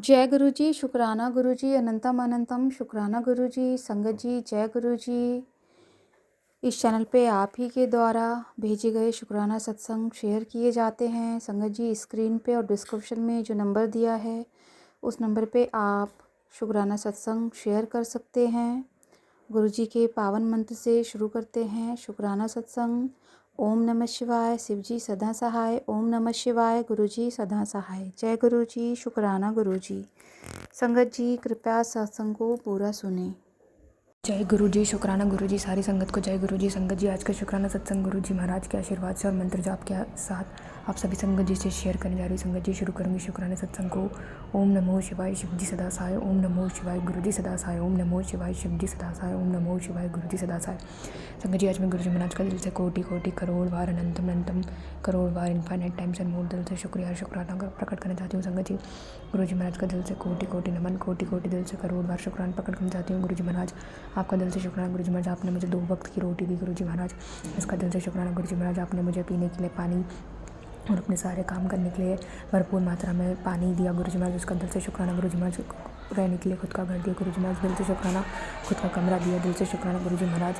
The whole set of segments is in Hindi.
जय गुरु जी, शुक्राना गुरु जी, अनंतम अनंतम शुक्राना गुरु जी। संगत जी, जय गुरु जी। इस चैनल पे आप ही के द्वारा भेजे गए शुक्राना सत्संग शेयर किए जाते हैं। संगत जी, स्क्रीन पे और डिस्क्रिप्शन में जो नंबर दिया है उस नंबर पे आप शुक्राना सत्संग शेयर कर सकते हैं। गुरु जी के पावन मंत्र से शुरू करते हैं शुक्राना सत्संग। ओम नमः शिवाय, शिव जी सदा सहाय। ओम नमः शिवाय, गुरु जी सदा सहाय। जय गुरु जी, शुक्राना गुरु जी। संगत जी, कृपया सत्संग को पूरा सुने। जय गुरु जी, शुक्राना गुरु जी। सारी संगत को जय गुरु जी। संगत जी, आज का शुक्राना सत्संग गुरु जी महाराज के आशीर्वाद से और मंत्र जाप के साथ आप सभी संगत जी से शेयर करने जा रही हूँ। संगत जी, शुरू करूँगी शुक्राना सत्संग को। ओम नमो शिवाय, शिव जी सदा सहाय। ओम नमो शिवाय, गुरु जी सदा सहाय। ओम नमो शिवाय, शिव जी सदा सहाय। ओम नमो शिवाय, गुरु जी सदा सहाय। संगत जी, आज मैं गुरु जी महाराज का दिल से कोटि कोटि करोड़ बार अनंतम अनंतम करोड़ बार इनफाइनाइट टाइम्स एंड मोर दिल से शुक्रिया शुक्राना प्रकट करना चाहती हूँ। संगत जी, गुरु जी महाराज का दिल से कोटि कोटि नमन, कोटि कोटि दिल से करोड़ बार शुक्राना प्रकट करना चाहती हूँ। गुरु जी महाराज, आपका दिल से शुक्राना गुरु जी महाराज, आपने मुझे 2 वक्त की रोटी दी। गुरु जी महाराज, इसका दिल से शुक्राना गुरु जी महाराज, आपने मुझे पीने के लिए पानी और अपने सारे काम करने के लिए भरपूर मात्रा में पानी दिया। गुरु जी महाराज, उसका दिल से शुक्राना गुरु जी महाराज, रहने के लिए खुद का घर दिया। गुरु जी महाराज, दिल से शुक्राना, खुद का कमरा दिया। दिल से शुक्राना गुरु जी महाराज,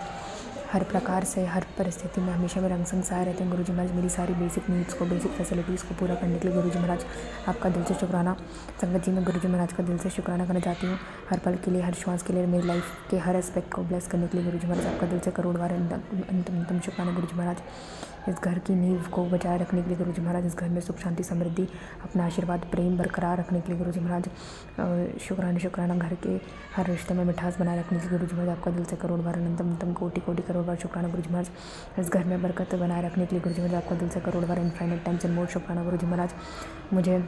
हर प्रकार से हर परिस्थिति में हमेशा मेरे अंग संग सहाय रहते हैं। गुरु जी महाराज, मेरी सारी बेसिक नीड्स को, बेसिक फैसिलिटीज़ को पूरा करने के लिए गुरु जी महाराज, आपका दिल से शुक्राना। संगत जी, मैं गुरु जी महाराज का दिल से शुक्राना करना चाहती हूँ। हर पल के लिए, हर श्वास के लिए, मेरी लाइफ के हर एस्पेक्ट को ब्लेस करने के लिए गुरु जी महाराज, आपका दिल से करोड़ बार अंतम शुक्राना गुरु जी महाराज। इस घर की नींव को बचाए रखने के लिए गुरु जी महाराज, इस घर में सुख शांति समृद्धि अपना आशीर्वाद प्रेम बरकरार रखने के लिए गुरु जी महाराज, शुक्राना शुक्राना। घर के हर रिश्ते में मिठास बनाए रखने के लिए गुरु जी महाराज, आपका दिल से करोड़ बार अनंतम कोटि कोटि करोड़ बार शुक्राना गुरु जी महाराज। इस घर में बरकत बनाए रखने के लिए गुरु जी महाराज, आपका दिल से करोड़ बार इनफाइनाइट टाइम्स एंड मोर शुक्राना गुरु जी महाराज। मुझे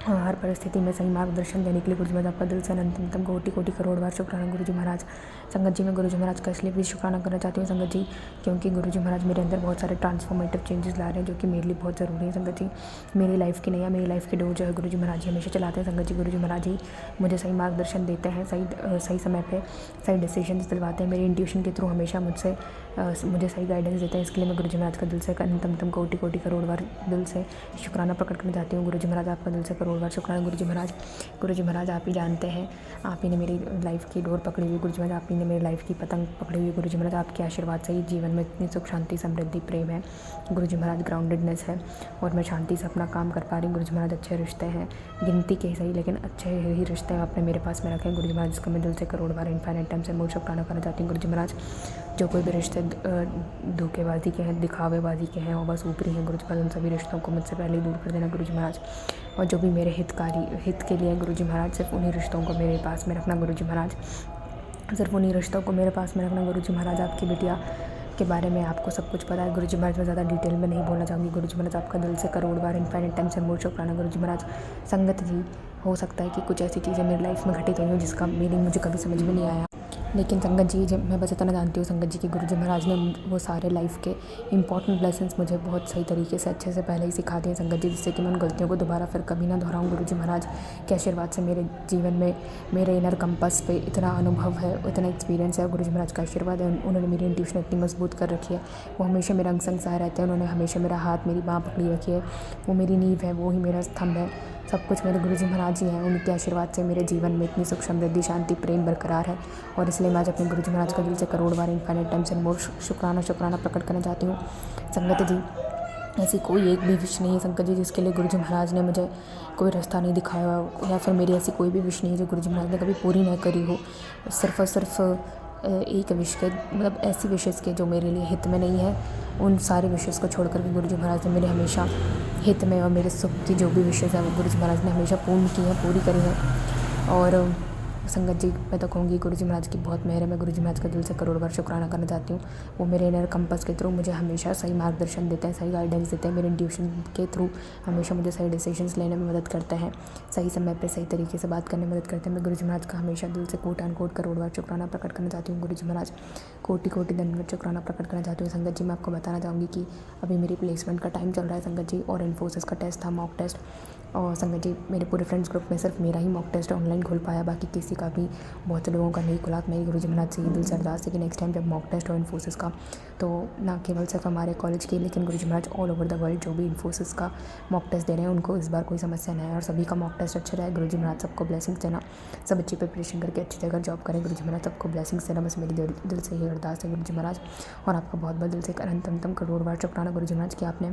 हर परिस्थिति में सही मार्गदर्शन देने के लिए गुरु जी महाराज, आपका दिल से अनंतम कोटि कोटि करोड़ बार शुक्राना गुरु जी महाराज। संगत जी, मैं गुरु जी महाराज का इसलिए भी शुक्राना करना चाहती हूँ संगत जी, क्योंकि गुरु जी महाराज मेरे अंदर बहुत सारे ट्रांसफॉर्मेटिव चेंजेस ला रहे हैं, जो कि मेरे लिए बहुत ज़रूरी है। संगत जी, मेरी लाइफ की नया मेरी लाइफ की डोर जो है गुरु जी महाराज जी हमेशा चलाते हैं। संगत जी, गुरु जी महाराज ही मुझे सही मार्गदर्शन देते हैं, सही समय पर सही डिसीजन दिलवाते हैं। मेरी इंट्यूशन के थ्रू हमेशा मुझे सही गाइडेंस देते हैं। इसके लिए मैं गुरु जी महाराज का दिल से अनंतम कोटि कोटि करोड़ बार दिल से शुक्राना प्रकट करना चाहती हूँ। गुरु जी महाराज, आपका दिल से करोड़ बार शुक्राना गुरु जी महाराज। गुरु जी महाराज, आप ही जानते हैं, आप ही ने मेरी लाइफ की डोर पकड़ी हुई। गुरु जी महाराज, आप ही ने मेरी लाइफ की पतंग पकड़ी हुई। गुरु जी महाराज, आपके आशीर्वाद से ही जीवन में इतनी सुख शांति समृद्धि प्रेम है। गुरु जी महाराज, ग्राउंडेडनेस है और मैं शांति से अपना काम कर पा रही हूँ। गुरु जी महाराज, अच्छे रिश्ते हैं, गिनती के सही लेकिन अच्छे ही रिश्ते आपने मेरे पास में रखे हैं। गुरु जी महाराज, इसका मैं दिल से करोड़ बार इनफाइनाइट टाइम से मोर शुक्राना करना चाहती हूँ। गुरु जी महाराज, जो कोई भी रिश्ते धोखेबाजी के हैं, दिखावेबाजी के हैं और बस ऊपरी हैं, गुरु जी महाराज, उन सभी रिश्तों को मुझसे पहले ही दूर कर देना गुरु जी महाराज। और जो भी मेरे हित के लिए गुरु जी महाराज, सिर्फ उन्हीं रिश्तों को मेरे पास में रखना गुरु जी महाराज, सिर्फ उन्हीं रिश्तों को मेरे पास में रखना गुरु जी महाराज। आपकी बिटिया के बारे में आपको सब कुछ पता है गुरु जी महाराज, मैं ज़्यादा डिटेल में नहीं बोलना चाहूँगी। गुरु जी महाराज, आपका दिल से करोड़ बार इनफाइनाइट टाइम से मोर शुक्राना गुरु जी महाराज। संगत जी, हो सकता है कि कुछ ऐसी चीज़ें मेरी लाइफ में घटित हुई हों जिसका मीनिंग मुझे कभी समझ में नहीं आया, लेकिन संगत जी, जब मैं बस इतना जानती हूँ संगत जी कि गुरु जी महाराज ने वो सारे लाइफ के इंपॉर्टेंट लेसन्स मुझे बहुत सही तरीके से अच्छे से पहले ही सिखा दिए संगत जी, जिससे कि मैं उन गलतियों को दोबारा फिर कभी ना दोहराऊँ। गुरु जी महाराज के आशीर्वाद से मेरे जीवन में मेरे इनर कंपास पे इतना अनुभव है, इतना एक्सपीरियंस है। गुरु जी महाराज का आशीर्वाद है, उन्होंने मेरी इंट्यूशन इतनी मजबूत कर रखी है। वो हमेशा मेरा अंग संग सहाय रहते हैं। उन्होंने हमेशा मेरा हाथ, मेरी बाँह पकड़ी रखी है। वो मेरी नींव है, वो ही मेरा स्तंभ है। सब कुछ मेरे गुरु जी महाराज ही हैं। उनके आशीर्वाद से मेरे जीवन में इतनी सुख समृद्धि शांति प्रेम बरकरार है। और इसलिए मैं आज अपने गुरु जी महाराज का दिल से करोड़ बार इनफाइनाइट टाइम्स एंड मोर शुक्राना प्रकट करना चाहती हूँ। संगत जी, ऐसी कोई एक भी विश नहीं है संगत जी जिसके लिए गुरु जी महाराज ने मुझे कोई रास्ता नहीं दिखाया, या फिर मेरी ऐसी कोई भी विश नहीं है जो गुरु जी महाराज ने कभी पूरी न करी हो। सिर्फ और सिर्फ एक विश के, मतलब ऐसी विशेज़ के जो मेरे लिए हित में नहीं है, उन सारे विशेज़ को छोड़ कर के गुरु जी महाराज ने मेरे हमेशा हित में और मेरे सुख की जो भी विशेज़ है वो गुरु जी महाराज ने हमेशा पूर्ण की है, पूरी करी है। और संगत जी, मैं तो कहूँगी गुरु जी महाराज की बहुत मेहर है। मैं गुरु जी महाराज का दिल से करोड़ बार शुक्राना करना चाहती हूँ। वो मेरे इनर कंपास के थ्रू मुझे हमेशा सही मार्गदर्शन देते हैं, सही गाइडेंस देते हैं। मेरे इंट्यूशन के थ्रू हमेशा मुझे सही डिसीजंस लेने में मदद करते हैं, सही समय पे सही तरीके से बात करने में मदद करते हैं। मैं गुरु जी महाराज का हमेशा दिल से कोट एंड कोट करोड़ बार शुक्राना प्रकट करना चाहती हूँ। गुरु जी महाराज, कोटि कोटि दंडवत शुक्राना प्रकट करना चाहती हूँ। संगत जी, मैं आपको बताना चाहूँगी कि अभी मेरी प्लेसमेंट का टाइम चल रहा है संगत जी, और इन्फोसिस का टेस्ट था, मॉक टेस्ट। और संगत जी मेरे पूरे फ्रेंड्स ग्रुप में सिर्फ मेरा ही मॉक टेस्ट ऑनलाइन खुल पाया, बाकी किसी का भी बहुत से लोगों का नहीं खुला। मेरी गुरुजी महाराज से दिल से अरदास है कि नेक्स्ट टाइम जब मॉक टेस्ट हो इन्फोसिस का, तो ना केवल सिर्फ हमारे कॉलेज के लेकिन गुरुजी महाराज ऑल ओवर द वर्ल्ड जो भी इन्फोसिस का मॉक टेस्ट दे रहे हैं उनको इस बार कोई समस्या नहीं है और सभी का मॉक टेस्ट अच्छा रहे। गुरुजी महाराज सबको ब्लेसिंग्स देना, सब अच्छी प्रिपरेशन करके अच्छी जगह जॉब करें। गुरुजी महाराज सबको ब्लेसिंग्स देना, बस मेरी दिल से ये अरदास है गुरुजी महाराज। और आपका बहुत बहुत दिल से अनंतम करोड़ बार शुक्राना गुरुजी महाराज कि आपने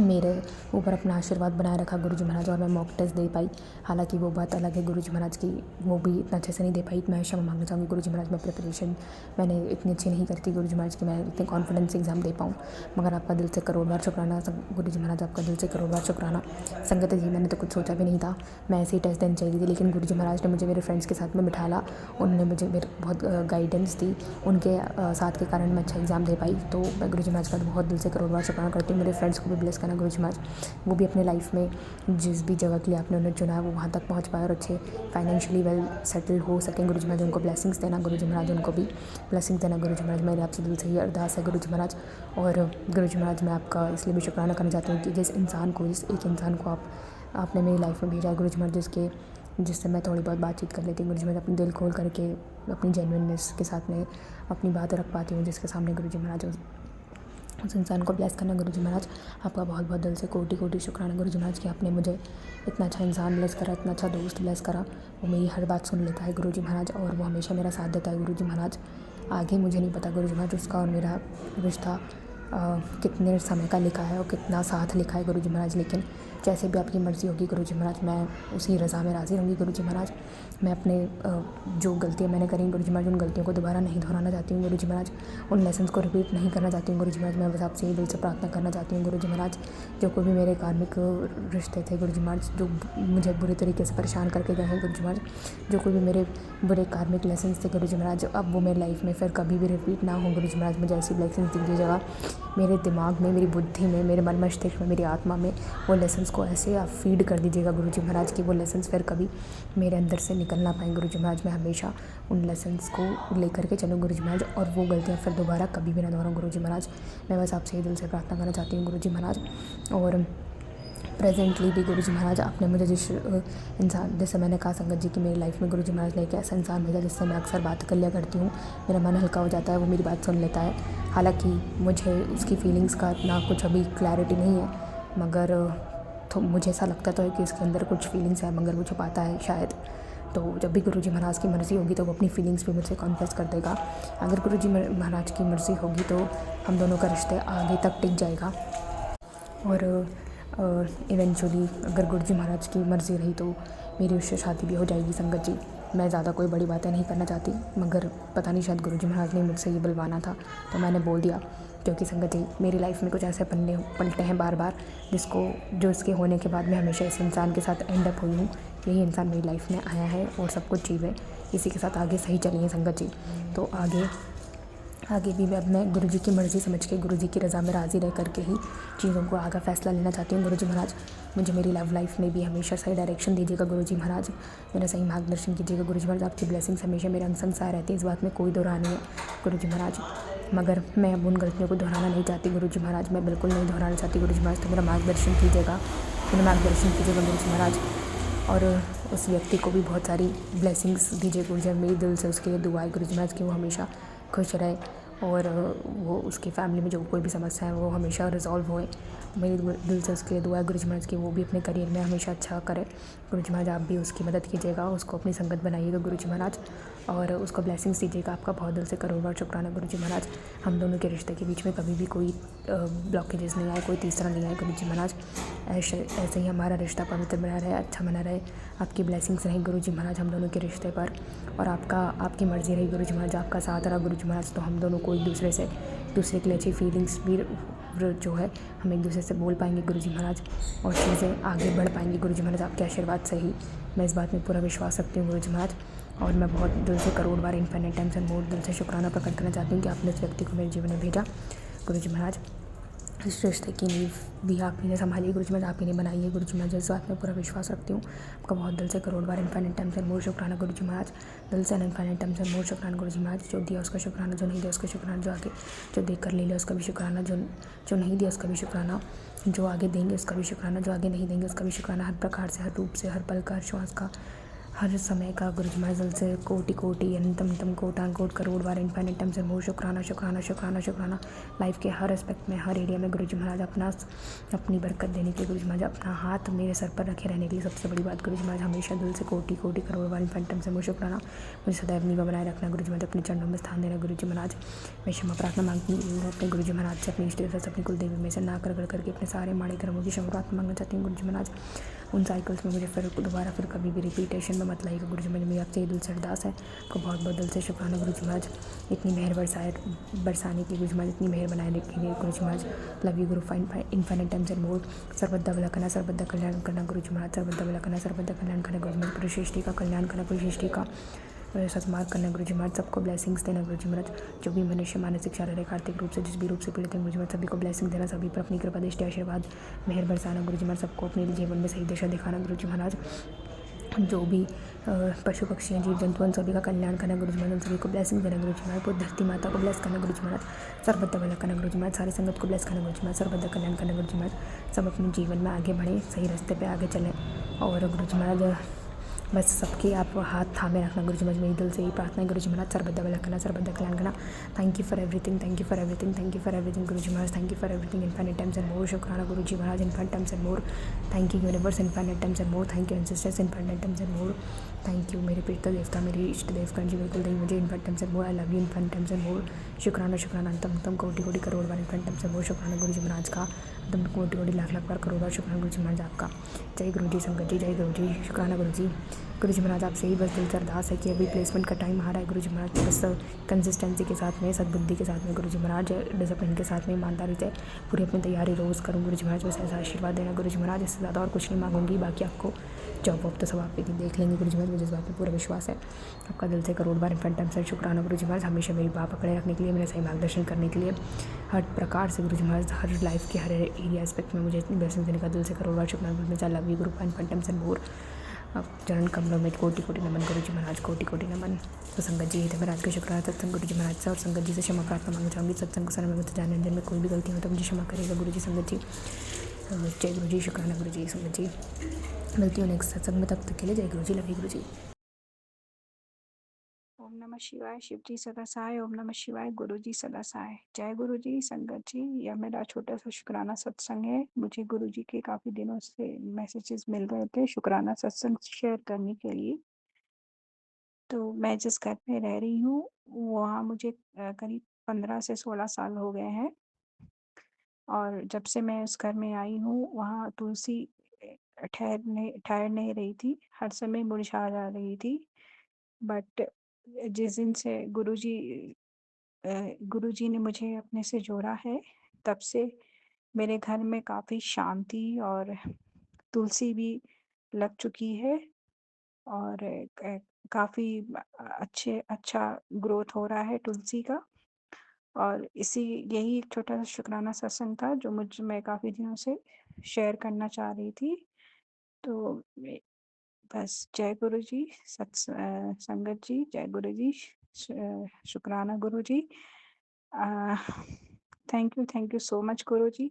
मेरे ऊपर अपना आशीर्वाद बनाए रखा गुरुजी महाराज, और मैं मॉक टेस्ट दे पाई। हालांकि वो बात अलग है गुरुजी महाराज की, वो भी इतना अच्छे से नहीं दे पाई। मैं क्षमा मांगना चाहूँगी गुरुजी महाराज, मैं प्रिपरेशन मैंने इतनी अच्छी नहीं करती गुरुजी महाराज कि मैं इतने कॉन्फिडेंस से एग्ज़ाम दे पाऊँ। मगर आपका दिल से करोड़ बार शुक्राना गुरुजी महाराज, आपका दिल से करोड़ बार शुक्राना। संगत जी मैंने तो कुछ सोचा भी नहीं था, मैं ऐसे ही टेस्ट देनी चाहिए थी, लेकिन गुरुजी महाराज ने मुझे मेरे फ्रेंड्स के साथ में बिठाला, उन्होंने मुझे मेरे बहुत गाइडेंस दी, उनके साथ के कारण मैं अच्छा एग्ज़ाम दे पाई। तो मैं गुरुजी महाराज का बहुत दिल से करोड़ बार शुक्राना करती हूँ। मेरे फ्रेंड्स को भी ब्लेस करना गुरुजी महाराज, वो भी अपने लाइफ में जिस भी जगह के लिए आपने उन्हें चुना है वो वहाँ तक पहुँच पाए और अच्छे फाइनेंशियली वेल सेटल हो सकें। गुरुजी महाराज उनको ब्लेसिंग्स देना, गुरुजी महाराज उनको भी ब्लेसिंग्स देना। गुरुजी महाराज मेरे आपसे दिल से ये अरदास है गुरुजी महाराज। और गुरुजी महाराज मैं आपका इसलिए भी शुक्राना करना चाहती हूँ कि जिस एक इंसान को आपने मेरी लाइफ में भेजा गुरुजी महाराज, जिससे मैं थोड़ी बहुत बातचीत कर लेती हूँ गुरुजी महाराज, अपने दिल खोल करके अपनी जेन्युइननेस के साथ में अपनी बात रख पाती हूँ जिसके सामने गुरुजी महाराज, उस इंसान को ब्लेस करना गुरुजी महाराज। आपका बहुत बहुत दिल से कोटि कोटि शुक्राना गुरुजी महाराज कि आपने मुझे इतना अच्छा इंसान ब्लेस करा, इतना अच्छा दोस्त ब्लेस करा। वो मेरी हर बात सुन लेता है गुरुजी महाराज और वो हमेशा मेरा साथ देता है गुरुजी महाराज। आगे मुझे नहीं पता गुरुजी महाराज उसका और मेरा रिश्ता कितने समय का लिखा है और कितना साथ लिखा है गुरुजी महाराज, लेकिन जैसे भी आपकी मर्ज़ी होगी गुरुजी महाराज, मैं उसी रज़ा में राज़ी रहूँगी गुरुजी महाराज। मैं अपने जो गलतियाँ मैंने करी गुरुजी महाराज, उन गलतियों को दोबारा नहीं दोहराना चाहती हूँ गुरुजी महाराज, उन लेसन्स को रिपीट नहीं करना चाहती हूँ गुरुजी महाराज। मैं बस आपसे ये दिल से प्रार्थना करना चाहती हूँ गुरुजी महाराज, जो कोई भी मेरे कार्मिक रिश्ते थे गुरुजी महाराज, जो मुझे बुरे तरीके से परेशान करके गए हैं गुरुजी महाराज, जो कोई भी मेरे बुरे कार्मिक लेसन्स थे गुरुजी महाराज, अब वो मेरी लाइफ में फिर कभी भी रिपीट ना हो गुरुजी महाराज। मुझे ऐसी ब्लेसिंग्स दीजिएगा मेरे दिमाग में, मेरी बुद्धि में, मेरे मन मस्तिष्क में, मेरी आत्मा में वो लेसन्स को ऐसे आप फीड कर दीजिएगा गुरुजी महाराज कि वो लेसन्स फिर कभी मेरे अंदर से निकल ना पाएँ गुरुजी महाराज। मैं हमेशा उन लेसन्स को लेकर के चलूँ गुरुजी महाराज और वो गलतियाँ फिर दोबारा कभी भी ना दोहराऊँ गुरुजी महाराज। मैं बस आपसे ये दिल से प्रार्थना करना चाहती हूँ गुरुजी महाराज। और प्रेजेंटली भी गुरुजी महाराज आपने मुझे जैसे मैंने कहा संगत जी कि मेरी लाइफ में गुरुजी महाराज ने एक ऐसा इंसान भेजा जिससे मैं अक्सर बात कर लिया करती हूँ, मेरा मन हल्का हो जाता है, वो मेरी बात सुन लेता है। हालांकि मुझे उसकी फीलिंग्स का इतना कुछ अभी क्लैरिटी नहीं है, मगर तो मुझे ऐसा लगता तो है कि उसके अंदर कुछ फीलिंग्स है, मगर वो छुपाता है शायद। तो जब भी गुरुजी महाराज की मर्ज़ी होगी तो वो अपनी फीलिंग्स भी मुझसे कॉन्फेस कर देगा। अगर गुरुजी महाराज की मर्ज़ी होगी तो हम दोनों का रिश्ते आगे तक टिक जाएगा। और इवेंचुअली अगर गुरुजी महाराज की मर्ज़ी रही तो मेरी उससे शादी भी हो जाएगी संगत जी। मैं ज़्यादा कोई बड़ी बातें नहीं करना चाहती, मगर पता नहीं शायद गुरुजी महाराज ने मुझसे ये बुलवाना था तो मैंने बोल दिया, क्योंकि संगत जी मेरी लाइफ में कुछ ऐसे पन्ने पलटे हैं बार बार जो इसके होने के बाद मैं हमेशा इस इंसान के साथ एंड अप हुई हूँ। यही इंसान मेरी लाइफ में आया है और सब कुछ चीज़ें इसी के साथ आगे सही चली हैं संगत जी। तो आगे भी मैं गुरुजी की मर्ज़ी समझ के गुरुजी की रज़ा में राज़ी रह करके ही चीज़ों को आगे फ़ैसला लेना चाहती हूँ गुरुजी महाराज। मुझे मेरी लव लाइफ में भी हमेशा सही डायरेक्शन दीजिएगा गुरुजी महाराज, मेरा सही मार्गदर्शन कीजिएगा गुरुजी महाराज। आपकी ब्लेसिंग्स हमेशा मेरे अंग संग साथ रहती है, इस बात में कोई दो राय नहीं है गुरुजी महाराज। मगर मैं अब उन गलतियों को दोहराना नहीं चाहती गुरुजी महाराज, मैं बिल्कुल नहीं दोहराना चाहती गुरुजी महाराज। तो मेरा मार्गदर्शन कीजिएगा गुरुजी महाराज। और उस व्यक्ति को भी बहुत सारी ब्लेसिंग्स दीजिए गुरुजी, मेरी दिल से उसके लिए दुआ है गुरुजी महाराज कि वो हमेशा खुश रहे और वो उसकी फैमिली में जो कोई भी समस्या है वो हमेशा रिजॉल्व होए। मेरी दिल से उसके लिए दुआ है गुरुजी महाराज कि वो भी अपने करियर में हमेशा अच्छा करे गुरुजी महाराज। आप भी उसकी मदद कीजिएगा, उसको अपनी संगत बनाइएगा गुरुजी महाराज और उसको ब्लेसिंग्स दीजिएगा। आपका बहुत दिल से करोड़ बार शुक्राना गुरुजी महाराज। हम दोनों के रिश्ते के बीच में कभी भी कोई ब्लॉकेजेस नहीं आए, कोई तीसरा नहीं आए गुरुजी महाराज। ऐसे ही हमारा रिश्ता पवित्र बना रहे, अच्छा बना रहे। आपकी ब्लेसिंग्स रही गुरुजी महाराज हम दोनों के रिश्ते पर, और आपकी मर्ज़ी रही गुरुजी महाराज, आपका साथ रहा गुरुजी महाराज। तो हम दोनों को एक दूसरे के लिए अच्छी फीलिंग्स भी जो है हम एक दूसरे से बोल पाएंगे गुरुजी महाराज और चीज़ें आगे बढ़ पाएंगी गुरुजी महाराज। आपके आशीर्वाद से ही मैं इस बात में पूरा विश्वास रखती हूँ गुरुजी महाराज। और मैं बहुत दिल से करोड़ बार इन्फिनिट टाइम्स एंड मोर दिल से शुक्राना प्रकट करना चाहती हूँ कि आपने इस व्यक्ति को मेरे जीवन में भेजा गुरुजी महाराज। इस रिश्ते की नींव भी आप ही ने संभाली गुरुजी महाराज, आप ही ने बनाई है गुरुजी महाराज। इस बात में पूरा विश्वास रखती हूँ। आपका बहुत दिल से करोड़ बार इन्फिनिट टाइम्स एंड मोर शुक्राना गुरुजी महाराज। दिल से इन्फिनिट टाइम्स एंड मोर शुक्राना गुरुजी महाराज। जो दिया उसका शुक्राना, जो नहीं दिया उसका शुक्राना, जो आगे जो देख कर ले लिया उसका भी शुक्राना, जो नहीं दिया उसका भी शुक्राना। जो आगे देंगे उसका भी शुक्राना, जो आगे नहीं देंगे उसका भी शुक्राना। हर प्रकार से, हर रूप से, हर पल का, हर श्वास का, हर समय का गुरु जी महाराज दिल से कोटि कोटि अनंतम कोटान कोट करोड़ बार इनफाइनाइट टाइम्स एंड मोर शुक्राना शुक्राना शुक्राना शुक्राना। लाइफ के हर एस्पेक्ट में, हर एरिया में गुरु जी महाराज अपनी बरकत देने के लिए, गुरु जी महाराज अपना हाथ मेरे सर पर रखे रहने के लिए, सबसे बड़ी बात गुरु जी महाराज हमेशा दिल से कोटि कोटि करोड़ बार इनफाइनाइट टाइम्स एंड मोर शुक्राना। मुझे सदैव निभा बनाए रखना गुरु जी महाराज, अपने चरणों में स्थान देना गुरु जी महाराज। मैं क्षमा प्रार्थना मांगती हूँ अपने गुरु जी महाराज से, अपनी इष्ट देवता से, अपनी कुल देवी में से ना कर करके अपने सारे माड़े धर्मों की क्षमा प्रार्थना मांगना चाहती हूँ गुरु जी महाराज। उन साइकिल्स में मुझे दोबारा कभी भी रिपीटेशन में मत लाइएगा गुरु जी महाराज, मेरी आपसे दिल से अरदास है। आपको बहुत बहुत दिल से शुक्राना गुरु जी महाराज, इतनी मेहर बरसाने की गुरु जी महाराज, इतनी मेहर बनाए रखने के गुरु जी महाराज। Love you Guru infinite times and मोर। सर्वदा भला करना, सर्वदा कल्याण करना गुरु जी महाराज, सर्वदा भला करना, सर्वदा कल्याण करना गुरु जी महाराज। पूरी सृष्टि का कल्याण करना, पूरी सृष्टि का सत्मार्ग करना गुरु जी महाराज। सबको ब्लेसिंग्स देना गुरु जी महाराज। जो भी मनुष्य मानसिक शारीरिक आर्थिक रूप से जिस भी रूप से पीड़ित है गुरु जी महाराज, सभी को ब्लेसिंग देना, सभी पर अपनी कृपा दृष्टि आशीर्वाद मेहर बरसाना गुरु जी महाराज। सबको अपने जीवन में सही दिशा दिखाना गुरु जी महाराज। जो भी पशु पक्षी हैं, जीव जंतु, उन सभी का कल्याण करना गुरु जी महाराज, उन सभी को ब्लेसिंग देना गुरु जी महाराज। पूरी धरती माता को ब्लेस करना गुरु जी महाराज, सर्वदा भला करना गुरु जी महाराज। सारी संगत को ब्लेस करना गुरु जी महाराज, सर्वदा कल्याण करना गुरु जी महाराज। सब अपने जीवन में आगे बढ़ें, सही रास्ते पे आगे चलें और गुरु जी महाराज बस सबके आप हाथ थामे रखना गुरु जी महाराज। मेरी दिल से यही प्रार्थना है गुरु जी महाराज, सर्वदा भला करना, सर्वदा कल्याण करना। Thank you for everything, thank you for everything, thank you for everything गुरु जी महाराज, thank you for everything infinite times and more. शुक्राना गुरु जी महाराज infinite times and more. Thank you universe infinite times and more. Thank you ancestors infinite times and more. Thank you मेरे पिता देवता, मेरी इष्ट देव कर्ण जी, बिल्कुल नहीं मुझे infinite times and more. I love you infinite times and more. शुक्राना शुक्राना अंतम कोटि कोटि करोड़ बार इनफाइनाइट टाइम्स एंड मोर। शुक्राना गुरु जी महाराज का एकदम कोटि कोटि लाख लाख बार करोड़ बार शुक्राना गुरु जी महाराज आपका। जय गुरु जी संगत जी, जय गुरु जी, शुक्राना गुरु जी। गुरु जी महाराज आपसे ही बस दिल से अरदास है कि अभी प्लेसमेंट का टाइम आ रहा है गुरु जी महाराज, बस कंसिस्टेंसी के साथ में, सद्बुद्धि के साथ में गुरु जी महाराज, डिसिप्लिन के साथ में, ईमानदारी से पूरी अपनी तैयारी रोज़ करूँ गुरु जी महाराज। बस ऐसा आशीर्वाद देना गुरु जी महाराज, इससे ज़्यादा और कुछ नहीं मांगूंगी। बाकी आपको जॉब वॉब तो सब आप देख लेंगे गुरु जी महाराज, मुझे इस बात पर पूरा विश्वास है। आपका दिल से करोड़ बार इनफाइनाइट टाइम्स शुक्राना गुरु जी महाराज, हमेशा मेरी बात पकड़े रखने के लिए, मेरा सही मार्गदर्शन करने के लिए, हर प्रकार से गुरु जी महाराज, हर लाइफ के हर एरिया एस्पेक्ट में मुझे इतनी ब्लेसिंग देने का दिल से करोड़ बार शुक्राना गुरु जी। Love you Guru infinite times and मोर। अब चरण कमलों में कोटि कोटि नमन गुरु जी महाराज, कोटि कोटि नमन। तो संगत जी थे मैं आज का शुक्राना सत्संग गुरु जी महाराज से, और संगत जी से क्षमा प्रार्थना मांगना चाहूँगी। सत्संग को समय में जाने अंजन में कोई भी गलती हो तो मुझे क्षमा करेगा गुरु जी। संगत जी जय गुरु जी, शुक्राना गुरु जी। संगत जी मिलती हूँ नेक्स्ट सत्संग में, तब तक के लिए जय गुरु जी, लव यू गुरु जी। ओम नमः शिवाय। शिव जी सदा सहाय। ओम नमः शिवाय। गुरु जी सदा सहाय। जय गुरु जी। संगत जी, यह मेरा छोटा सा शुक्राना सत्संग है। मुझे गुरु जी के काफ़ी दिनों से मैसेजेस मिल रहे थे शुक्राना सत्संग शेयर करने के लिए। तो मैं जिस घर में रह रही हूँ वहाँ मुझे करीब 15 से 16 साल हो गए हैं, और जब से मैं उस घर में आई हूँ वहाँ तुलसी ठहर नहीं रही थी, हर समय मुरझा जा रही थी। बट जिस दिन से गुरुजी ने मुझे अपने से जोड़ा है, तब से मेरे घर में काफ़ी शांति और तुलसी भी लग चुकी है, और काफ़ी अच्छा ग्रोथ हो रहा है तुलसी का। और यही एक छोटा सा शुक्राना सत्संग था जो मैं काफ़ी दिनों से शेयर करना चाह रही थी। तो बस जय गुरु जी, संगत जी, जय गुरु जी, शुक्राना गुरु जी। थैंक यू सो मच गुरु जी।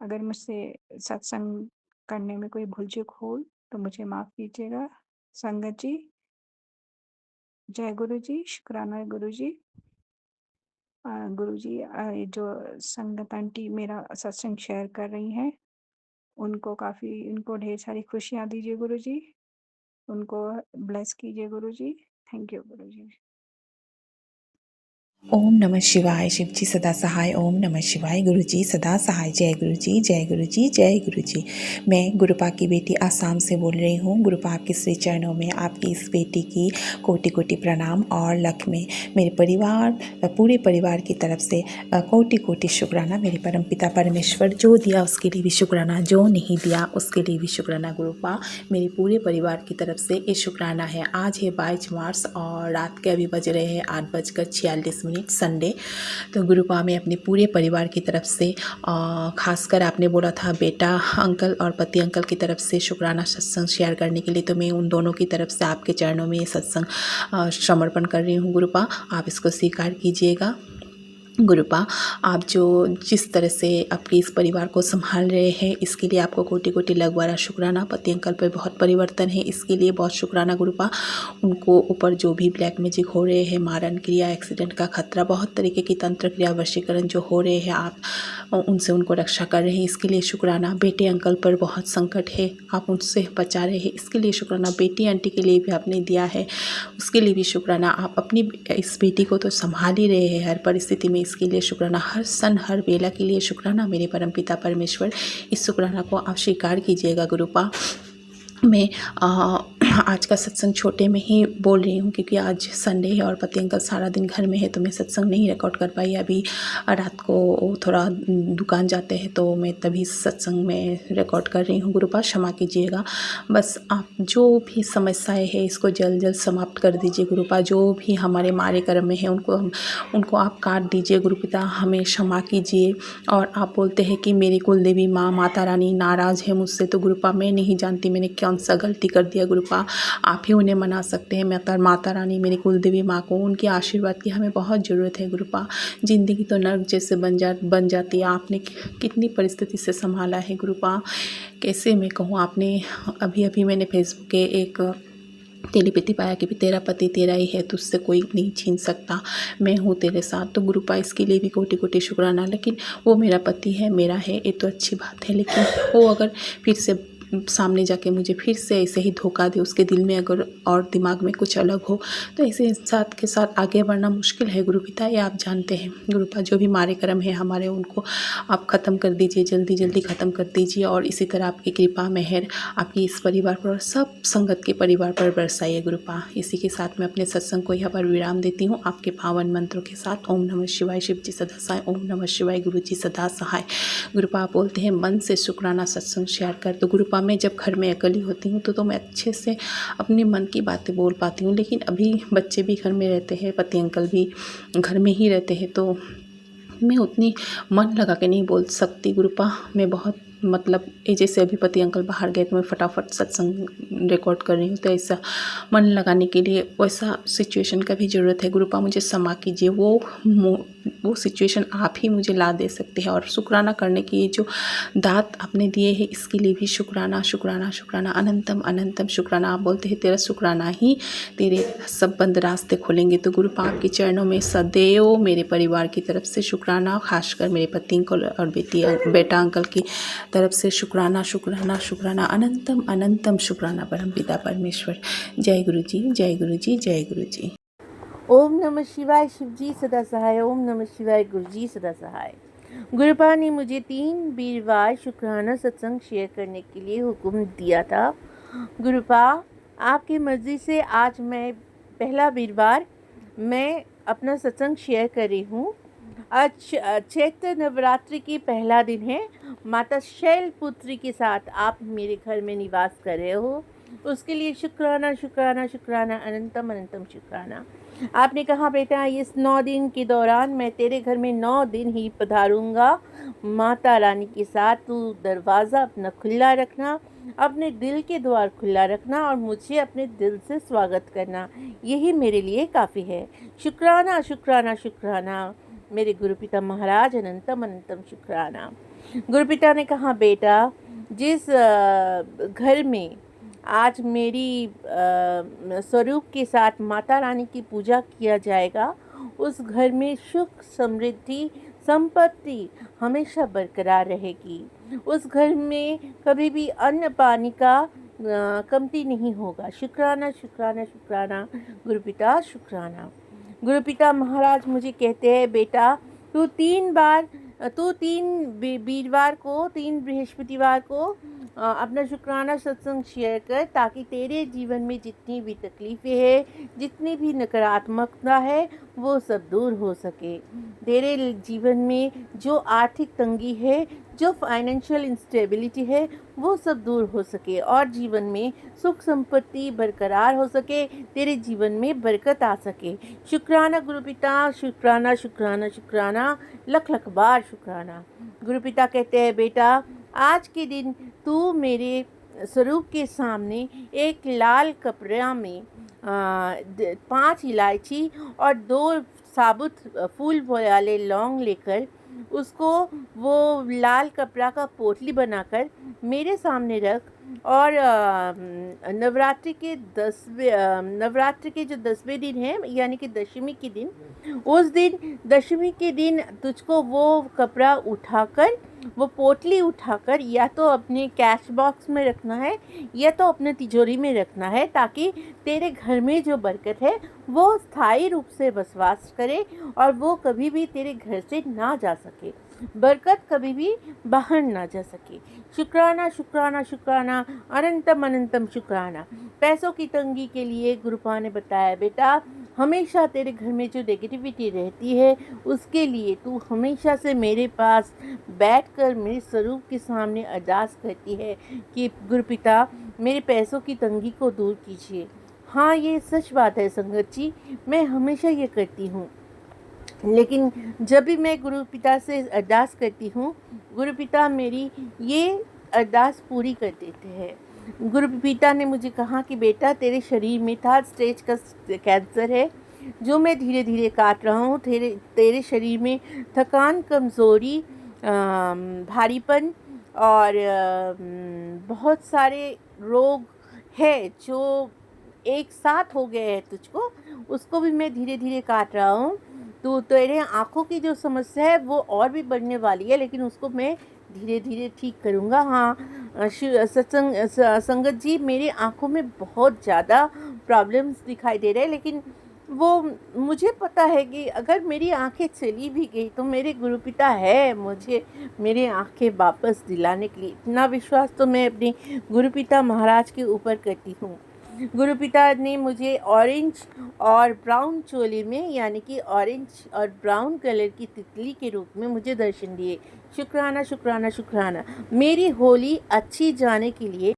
अगर मुझसे सत्संग करने में कोई भूल चूक हो तो मुझे माफ़ कीजिएगा। संगत जी, जय गुरु जी, शुक्राना गुरु जी। गुरु जी, जो संगत आंटी मेरा सत्संग शेयर कर रही हैं उनको ढेर सारी खुशियाँ दीजिए गुरु जी, उनको ब्लेस कीजिए गुरु जी। थैंक यू गुरु जी। ओम नमः शिवाय। शिव जी सदा सहाय। ओम नमः शिवाय। गुरु जी सदा सहाय। जय गुरु जी, जय गुरु जी, जय गुरु जी। मैं गुरुपा की बेटी आसाम से बोल रही हूँ। गुरुपा के श्री चरणों में आपकी इस बेटी की कोटि कोटि प्रणाम, और लख में मेरे परिवार, पूरे परिवार की तरफ से कोटि कोटि शुक्राना। मेरे परम पिता परमेश्वर जो दिया उसके लिए भी शुक्राना, जो नहीं दिया उसके लिए भी शुक्राना। गुरुपा मेरे पूरे परिवार की तरफ से ये शुक्राना है। आज है 22 मार्च और रात के अभी बज रहे हैं 8:46 संडे। तो गुरुपा में अपने पूरे परिवार की तरफ से, खासकर आपने बोला था बेटा अंकल और पति अंकल की तरफ से शुक्राना सत्संग शेयर करने के लिए, तो मैं उन दोनों की तरफ से आपके चरणों में ये सत्संग समर्पण कर रही हूँ। गुरुपा आप इसको स्वीकार कीजिएगा। गुरुपा, आप जो जिस तरह से आपके इस परिवार को संभाल रहे हैं, इसके लिए आपको कोटि कोटि लखबारा शुक्राना। पति अंकल पे बहुत परिवर्तन है, इसके लिए बहुत शुक्राना गुरुपा। उनको ऊपर जो भी ब्लैक मैजिक हो रहे हैं, मारण क्रिया, एक्सीडेंट का खतरा, बहुत तरीके की तंत्र क्रिया, वशीकरण जो हो रहे हैं, आप उनसे उनको रक्षा कर रहे हैं, इसके लिए शुक्राना। बेटे अंकल पर बहुत संकट है, आप उनसे बचा रहे हैं, इसके लिए शुक्राना। बेटी आंटी के लिए भी आपने दिया है, उसके लिए भी शुक्राना। आप अपनी इस बेटी को तो संभाल ही रहे हैं हर परिस्थिति में, इसके लिए शुक्राना। हर सन हर बेला के लिए शुक्राना मेरे परमपिता परमेश्वर। इस शुक्राना को आप स्वीकार कीजिएगा गुरुपा। मैं आज का सत्संग छोटे में ही बोल रही हूँ क्योंकि आज संडे है और पति अंकल सारा दिन घर में है, तो मैं सत्संग नहीं रिकॉर्ड कर पाई। अभी रात को थोड़ा दुकान जाते हैं तो मैं तभी सत्संग में रिकॉर्ड कर रही हूँ गुरुपा, क्षमा कीजिएगा। बस आप जो भी समस्याएं हैं इसको जल्द जल्द समाप्त कर दीजिए गुरुपा। जो भी हमारे मारे कर्म में है उनको आप काट दीजिए गुरुपिता, हमें क्षमा कीजिए। और आप बोलते हैं कि मेरी कुल देवी माँ माता रानी नाराज़ है मुझसे, तो गुरुपा मैं नहीं जानती मैंने कौन सा गलती कर दिया गुरुपा, आप ही उन्हें मना सकते हैं। माता रानी मेरी कुल देवी माँ को, उनके आशीर्वाद की हमें बहुत ज़रूरत है गुरुपा। ज़िंदगी तो नर्क जैसे बन जाती है। आपने कितनी परिस्थिति से संभाला है गुरुपा, कैसे मैं कहूँ। आपने अभी मैंने फेसबुक के एक तेलीपति पाया कि भी तेरा पति तेरा ही है, तुझसे कोई नहीं छीन सकता, मैं हूँ तेरे साथ। तो गुरुपा इसके लिए भी कोटि कोटि शुक्राना। लेकिन वो मेरा पति है, मेरा है, ये तो अच्छी बात है, लेकिन वो अगर फिर से सामने जाके मुझे फिर से ऐसे ही धोखा दे, उसके दिल में अगर और दिमाग में कुछ अलग हो, तो ऐसे इंसान के साथ आगे बढ़ना मुश्किल है गुरुपिता, ये आप जानते हैं गुरुपा। जो भी मारे कर्म है हमारे, उनको आप ख़त्म कर दीजिए, जल्दी जल्दी ख़त्म कर दीजिए। और इसी तरह आपकी कृपा मेहर आपकी इस परिवार पर और सब संगत के परिवार पर बरसाइए गुरुपा। इसी के साथ मैं अपने सत्संग को यहाँ पर विराम देती हूँ आपके पावन मंत्रों के साथ। ओम नमः शिवाय, शिव जी सदा सहाय। ओम नमः शिवाय, गुरु जी सदा सहाय। गुरुपा आप बोलते हैं मन से शुक्राना सत्संग शेयर कर। तो गुरुपा मैं जब घर में अकेली होती हूँ तो मैं अच्छे से अपने मन की बातें बोल पाती हूँ, लेकिन अभी बच्चे भी घर में रहते हैं, पति अंकल भी घर में ही रहते हैं, तो मैं उतनी मन लगा के नहीं बोल सकती गुरुपा। मैं बहुत मतलब ये जैसे अभी पति अंकल बाहर गए तो मैं फटाफट सत्संग रिकॉर्ड कर रही हूँ, तो ऐसा मन लगाने के लिए वैसा सिचुएशन का भी ज़रूरत है गुरुपा। मुझे क्षमा कीजिए, वो सिचुएशन आप ही मुझे ला दे सकते हैं। और शुक्राना करने की ये जो दात आपने दिए हैं इसके लिए भी शुक्राना शुक्राना शुक्राना, अनंतम अनंतम शुक्राना। आप बोलते हैं तेरा शुक्राना ही तेरे सब बंद रास्ते खोलेंगे। तो गुरुपा आपके चरणों में सदैव मेरे परिवार की तरफ से शुक्राना, खासकर मेरे पति अंकल और बेटा अंकल की तरफ से शुक्राना शुक्राना शुक्राना, अनंतम अनंतम शुक्राना परमपिता परमेश्वर। जय गुरु जी, जय गुरु जी, जय गुरु जी। ओम नमः शिवाय, शिव जी सदा सहाय। ओम नमः शिवाय, गुरु जी सदा सहाय। गुरुपा ने मुझे 3 वीरवार शुक्राना सत्संग शेयर करने के लिए हुक्म दिया था। गुरुपा आपकी मर्ज़ी से आज मैं पहला वीरवार मैं अपना सत्संग शेयर कर रही हूँ। आज चैत्र नवरात्रि की पहला दिन है। माता शैलपुत्री के साथ आप मेरे घर में निवास कर रहे हो, उसके लिए शुक्राना शुक्राना शुक्राना, अनंतम अनंतम शुक्राना। आपने कहा बेटा इस 9 दिन के दौरान मैं तेरे घर में 9 दिन ही पधारूंगा। माता रानी के साथ तू दरवाज़ा अपना खुला रखना, अपने दिल के द्वार खुला रखना और मुझे अपने दिल से स्वागत करना, यही मेरे लिए काफ़ी है। शुक्राना शुक्राना शुक्राना मेरे गुरुपिता महाराज, अनंतम अनंतम शुक्राना। गुरुपिता ने कहा बेटा जिस घर में आज मेरी स्वरूप के साथ माता रानी की पूजा किया जाएगा, उस घर में सुख समृद्धि संपत्ति हमेशा बरकरार रहेगी। उस घर में कभी भी अन्न पानी का कमती नहीं होगा। शुक्राना शुक्राना शुक्राना गुरुपिता शुक्राना। गुरुपिता महाराज मुझे कहते हैं बेटा तू 3 वीरवार को 3 बृहस्पतिवार को अपना शुक्राना सत्संग शेयर कर, ताकि तेरे जीवन में जितनी भी तकलीफ़ें हैं, जितनी भी नकारात्मकता है, वो सब दूर हो सके। तेरे जीवन में जो आर्थिक तंगी है, जो फाइनेंशियल इंस्टेबिलिटी है, वो सब दूर हो सके और जीवन में सुख संपत्ति बरकरार हो सके, तेरे जीवन में बरकत आ सके। शुक्राना गुरुपिता, शुक्राना शुक्राना शुक्राना, लख लख बार शुक्राना। गुरुपिता कहते हैं बेटा आज के दिन तू मेरे स्वरूप के सामने एक लाल कपड़ा में 5 इलायची और 2 साबुत फूल वाले लौंग लेकर उसको वो लाल कपड़ा का पोटली बनाकर मेरे सामने रख और नवरात्रि के जो 10वें दिन है यानी कि दशमी के दिन, उस दिन दशमी के दिन तुझको वो कपड़ा उठाकर, वो पोटली उठाकर या तो अपने कैश बॉक्स में रखना है या तो अपने तिजोरी में रखना है, ताकि तेरे घर में जो बरकत है वो स्थायी रूप से बसवास करे और वो कभी भी तेरे घर से ना जा सके, बरकत कभी भी बाहर ना जा सके। शुक्राना शुक्राना शुक्राना, अनंतम अनंतम शुक्राना। पैसों की तंगी के लिए गुरुपा ने बताया, बेटा हमेशा तेरे घर में जो नेगेटिविटी रहती है उसके लिए तू हमेशा से मेरे पास बैठकर मेरे स्वरूप के सामने अरदास करती है कि गुरुपिता मेरे पैसों की तंगी को दूर कीजिए। हाँ, ये सच बात है संगत जी, मैं हमेशा ये करती हूँ, लेकिन जब भी मैं गुरुपिता से अरदास करती हूँ, गुरुपिता मेरी ये अरदास पूरी कर देते हैं। गुरुपिता ने मुझे कहा कि बेटा तेरे शरीर में 3rd स्टेज का कैंसर है, जो मैं धीरे धीरे काट रहा हूँ। तेरे शरीर में थकान, कमज़ोरी, भारीपन और बहुत सारे रोग है जो एक साथ हो गए हैं तुझको, उसको भी मैं धीरे धीरे काट रहा हूँ। तो तेरे आँखों की जो समस्या है वो और भी बढ़ने वाली है, लेकिन उसको मैं धीरे धीरे ठीक करूँगा। हाँ संगत जी, मेरी आँखों में बहुत ज़्यादा प्रॉब्लम्स दिखाई दे रहे हैं, लेकिन वो मुझे पता है कि अगर मेरी आँखें चली भी गई तो मेरे गुरुपिता है मुझे मेरी आँखें वापस दिलाने के लिए। इतना विश्वास तो मैं अपने गुरुपिता महाराज के ऊपर करती हूँ। गुरुपिता ने मुझे ऑरेंज और ब्राउन चोली में यानी कि ऑरेंज और ब्राउन कलर की तितली के रूप में मुझे दर्शन दिए। शुक्राना शुक्राना शुक्राना। मेरी होली अच्छी जाने के लिए